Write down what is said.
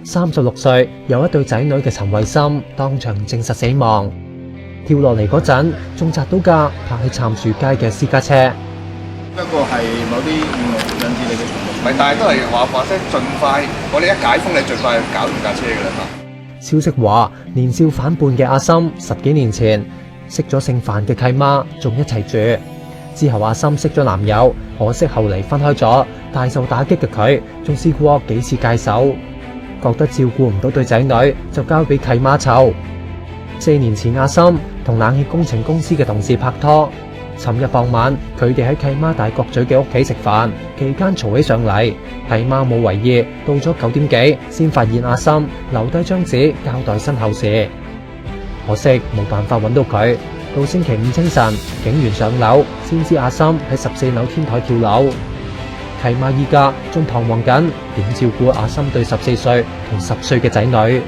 36歲有一對仔女嘅陳慧心當場證實死亡。跳落嚟嗰陣，仲砸到架泊喺杉樹街嘅私家車。不過係某啲意外引致你嘅重傷。唔係，但係都係話聲盡快，我哋一解封你盡快搞掂架車㗎啦。消息話，年少反叛嘅阿心10幾年前識咗姓范嘅契媽，仲一齊住。之後阿心識咗男友，可惜後嚟分開咗。大受打擊嘅佢，仲試過幾次戒手，覺得照顧唔到對仔女，就交俾契媽湊。4年前，阿心同冷氣工程公司嘅同事拍拖。尋日傍晚，佢哋喺契媽大角咀嘅屋企食飯，期間嘈起上嚟。契媽冇為意，到咗9點幾先發現阿心留低張紙交代身後事。可惜冇辦法揾到佢。到星期5清晨，警員上樓先知阿心喺14樓天台跳樓。契媽依家仲彷徨緊點照顧阿心對14歲同10歲嘅仔女。